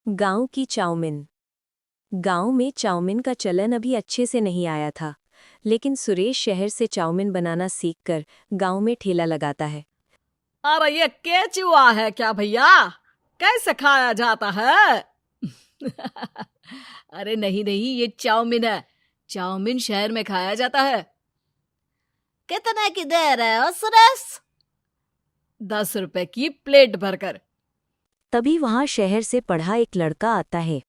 गांव की चाउमीन। गांव में चाउमीन का चलन अभी अच्छे से नहीं आया था, लेकिन सुरेश शहर से चाउमीन बनाना सीखकर गांव में ठेला लगाता है। अरे ये केचुआ है क्या भैया? कैसे खाया जाता है? अरे नहीं नहीं, ये चाउमीन है। चाउमीन शहर में खाया जाता है। कितने की दे रहे हो सुरेश? 10 रुपए की प्लेट भरकर। तभी वहां शहर से पढ़ा एक लड़का आता है।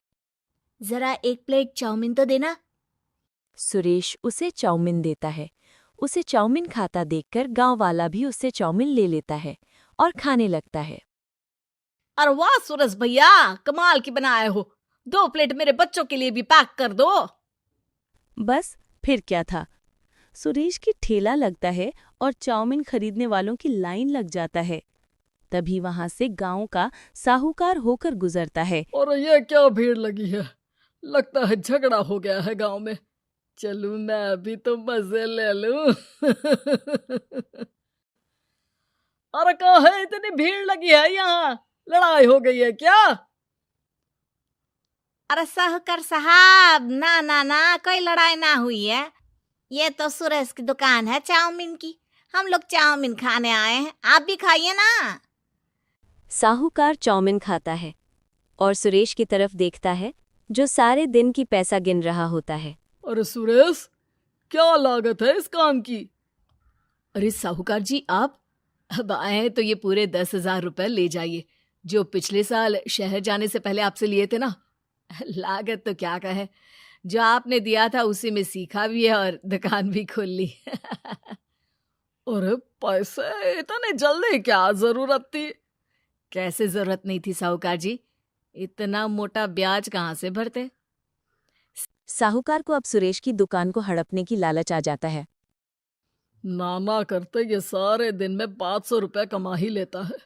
जरा एक प्लेट चाउमीन तो देना। सुरेश उसे चाउमीन देता है। उसे चाउमीन खाता देखकर गांव वाला भी उससे चाउमीन ले लेता है और खाने लगता है। अरे वाह सुरेश भैया, कमाल की बनाए हो। 2 प्लेट मेरे बच्चों के लिए भी पैक कर दो। बस फिर क्या था, सुरेश की ठेला लगता है और चाउमीन खरीदने वालों की लाइन लग जाता है। तभी वहां से गांव का साहूकार होकर गुजरता है। और ये क्या भीड़ लगी है? लगता है झगड़ा हो गया है गांव में। चलूं मैं भी तो मजे ले लूं। अरे कहाँ है, इतनी भीड़ लगी है यहाँ? लड़ाई हो गई है क्या? अरे साहूकार साहब, ना ना ना, कोई लड़ाई ना हुई है। ये तो सुरेश की दुकान है चाउमीन की। हम लोग चाउमीन खाने आए हैं, आप भी खाइए ना। साहूकार चाउमीन खाता है और सुरेश की तरफ देखता है, जो सारे दिन की पैसा गिन रहा होता है। अरे सुरेश, क्या लागत है इस काम की? अरे साहूकार जी, आप अब आए हैं तो ये पूरे 10,000 रुपए ले जाइए, जो पिछले साल शहर जाने से पहले आपसे लिए थे ना। लागत तो क्या कहे, जो आपने दिया था उसी में सीखा भी है और दुकान भी खोल ली। अरे पैसे इतने जल्दी क्या जरूरत थी? कैसे जरूरत नहीं थी साहूकार जी? इतना मोटा ब्याज कहाँ से भरते? साहूकार को अब सुरेश की दुकान को हड़पने की लालच आ जाता है। नाना करते ये सारे दिन में 500 रुपए कमा ही लेता है।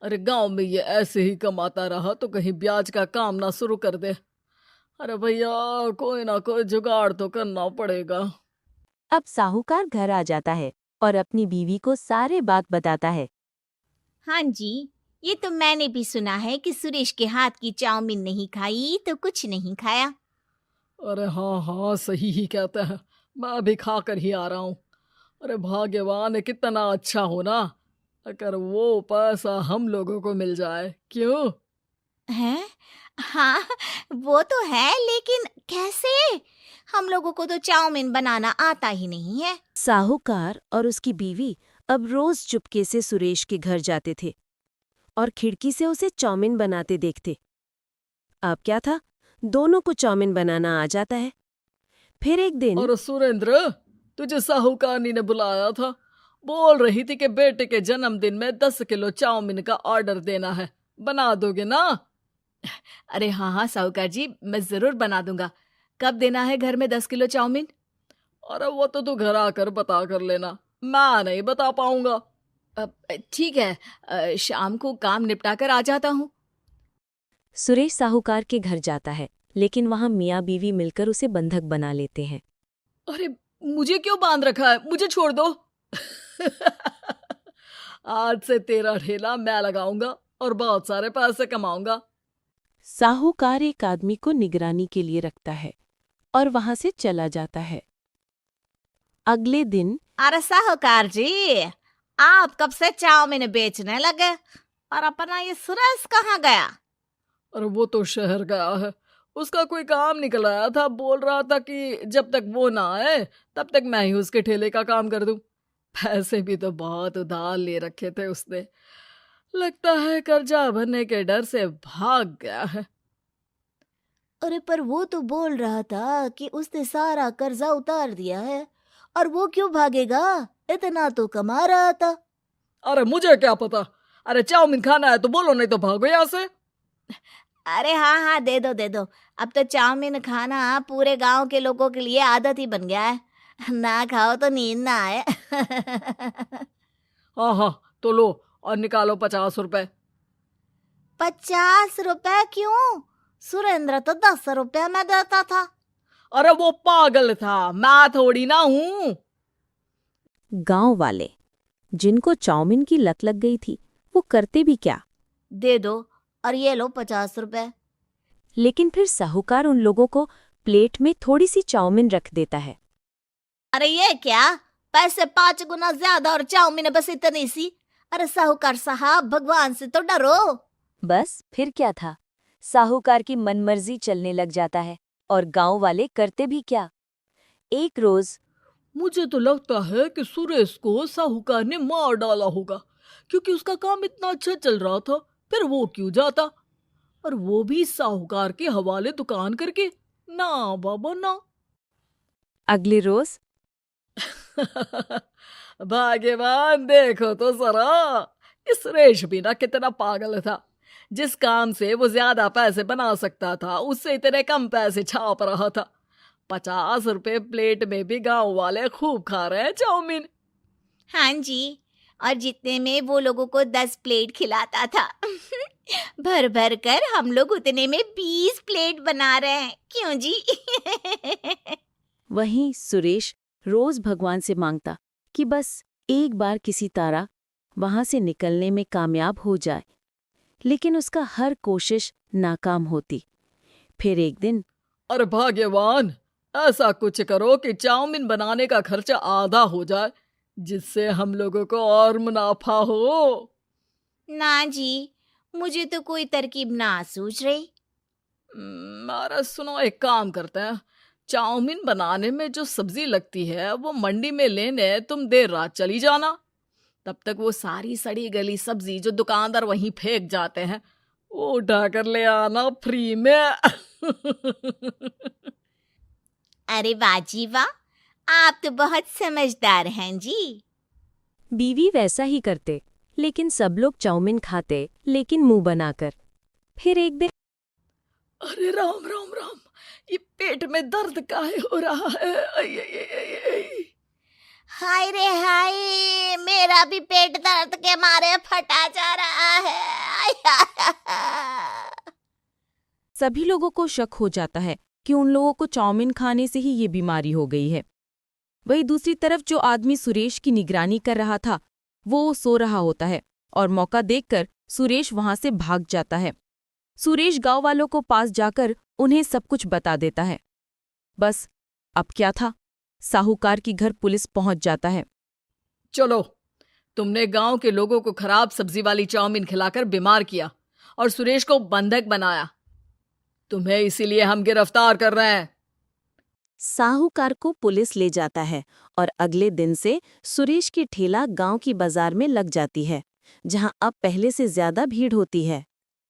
अरे गांव में ये ऐसे ही कमाता रहा तो कहीं ब्याज का काम ना शुरू कर दे। अरे भैया, कोई ना कोई जुगाड़ तो करना पड़ेगा। अब साहूकार घर आ जाता है और अपनी बीवी को सारे बात बताता है। हाँ जी, ये तो मैंने भी सुना है कि सुरेश के हाथ की चाउमीन नहीं खाई तो कुछ नहीं खाया। अरे हाँ हाँ, सही ही कहते हैं। मैं अभी खा कर ही आ रहा हूँ। अरे भाग्यवान है, कितना अच्छा हो ना अगर वो पैसा हम लोगों को मिल जाए। क्यों? हैं? हाँ, वो तो है, लेकिन कैसे? हम लोगों को तो चाउमीन बनाना आता ही नहीं है। साहूकार और उसकी बीवी अब रोज चुपके से सुरेश के घर जाते थे और खिड़की से उसे चाउमीन बनाते देखते। अब क्या था, दोनों को चाउमीन बनाना आ जाता है। फिर एक दिन और सुरेंद्र, तुझे साहूकारनी ने बुलाया था। बोल रही थी कि बेटे के जन्मदिन में 10 किलो चाउमीन का ऑर्डर देना है। बना दोगे ना? अरे हाँ हाँ साहूकार जी, मैं जरूर बना दूंगा। कब देना है घर में 10 किलो चाउमीन? अरे वो तो तू घर आकर बता कर लेना, मैं नहीं बता पाऊंगा। ठीक है, शाम को काम निपटा कर आ जाता हूँ। सुरेश साहूकार के घर जाता है, लेकिन वहां मियाँ बीवी मिलकर उसे बंधक बना लेते हैं। अरे मुझे क्यों बांध रखा है? मुझे छोड़ दो। आज से तेरा ठेला मैं लगाऊंगा और बहुत सारे पैसे कमाऊंगा। साहूकार एक आदमी को निगरानी के लिए रखता है और वहां से चला जाता है। अगले दिन अरे साहूकार जी, आप कब से चाउमीन बेचने लगे? और अपना ये सुरेश कहाँ गया? और वो तो शहर गया है। उसका कोई काम निकल आया था, बोल रहा था कि जब तक वो ना आए तब तक मैं ही उसके ठेले का काम कर दूं। पैसे भी तो बहुत उधार ले रखे थे उसने। लगता है कर्जा भरने के डर से भाग गया है। अरे पर वो तो बोल रहा था कि उसने सारा कर्जा उतार दिया है। और वो क्यों भागेगा? इतना तो कमा रहा था। अरे मुझे क्या पता। अरे चाउमीन खाना है तो बोलो, नहीं तो भागो यहाँ से। अरे हाँ हाँ, दे दो दे दो। अब तो चाउमीन खाना पूरे गांव के लोगों के लिए आदत ही बन गया है। ना खाओ तो नींद ना आए। हाँ हाँ, तो लो और निकालो 50 रुपए। 50 रुपए क्यों? सुरेंद्र तो 10 रुपया में देता था। अरे वो पागल था, मैं थोड़ी ना हूँ। गांव वाले, जिनको चाउमीन की लत लग गई थी, वो करते भी क्या। दे दो और ये लो 50 रुपए। लेकिन फिर साहूकार उन लोगों को प्लेट में थोड़ी सी चाउमीन रख देता है। अरे ये क्या, पैसे 5 गुना ज्यादा और चाउमीन बस इतनी सी। अरे साहूकार साहब, भगवान से तो डरो। बस फिर क्या था, साहूकार की मनमर्जी चलने लग जाता है और गांव वाले करते भी क्या। एक रोज मुझे तो लगता है कि सुरेश को साहूकार ने मार डाला होगा, क्योंकि उसका काम इतना अच्छा चल रहा था, फिर वो क्यों जाता, और वो भी साहूकार के हवाले दुकान करके। ना बाबा ना। अगले रोज भाग्यवान, देखो तो जरा, इस सुरेश भी ना कितना पागल था। जिस काम से वो ज्यादा पैसे बना सकता था, उससे इतने कम पैसे छाप रहा था। 50 रुपए प्लेट में भी गांव वाले खूब खा रहे हैं चाउमीन। हाँ जी, और जितने में वो लोगों को 10 प्लेट खिलाता था। भर भर कर हम लोग उतने में 20 प्लेट बना रहे हैं, क्यों जी? वहीं सुरेश रोज भगवान से मांगता कि बस एक बार किसी तरह वहां से निकलने में कामयाब हो जाए, लेकिन उसका हर कोशिश नाकाम होती। फिर एक दिन अरे भाग्यवान, ऐसा कुछ करो कि चाउमीन बनाने का खर्चा आधा हो जाए, जिससे हम लोगों को और मुनाफा हो। ना जी, मुझे तो कोई तरकीब ना सूझ रही। अरे सुनो, एक काम करते हैं। चाउमीन बनाने में जो सब्जी लगती है वो मंडी में लेने तुम देर रात चली जाना। तब तक वो सारी सड़ी गली सब्जी जो दुकानदार वहीं फेंक जाते हैं, वो उठा कर ले आना फ्री में। अरे वाह जी वाह, आप तो बहुत समझदार हैं जी। बीवी वैसा ही करते, लेकिन सब लोग चाउमीन खाते, लेकिन मुंह बनाकर। फिर एक दिन अरे राम राम राम, ये पेट में दर्द काहे हो रहा है? आई, आई, आई, आई, आई। हाय रे हाय, मेरा भी पेट दर्द के मारे फटा जा रहा है। सभी लोगों को शक हो जाता है कि उन लोगों को चाउमीन खाने से ही ये बीमारी हो गई है। वहीं दूसरी तरफ जो आदमी सुरेश की निगरानी कर रहा था, वो सो रहा होता है और मौका देखकर सुरेश वहां से भाग जाता है। सुरेश गांव वालों को पास जाकर उन्हें सब कुछ बता देता है। बस अब क्या था, साहूकार की घर पुलिस पहुंच जाता है। चलो, तुमने गांव के लोगों को खराब सब्जी वाली चाउमीन खिलाकर बीमार किया और सुरेश को बंधक बनाया। तुम्हें इसीलिए हम गिरफ्तार कर रहे हैं। साहूकार को पुलिस ले जाता है और अगले दिन से सुरेश की ठेला गांव की बाजार में लग जाती है, जहां अब पहले से ज्यादा भीड़ होती है।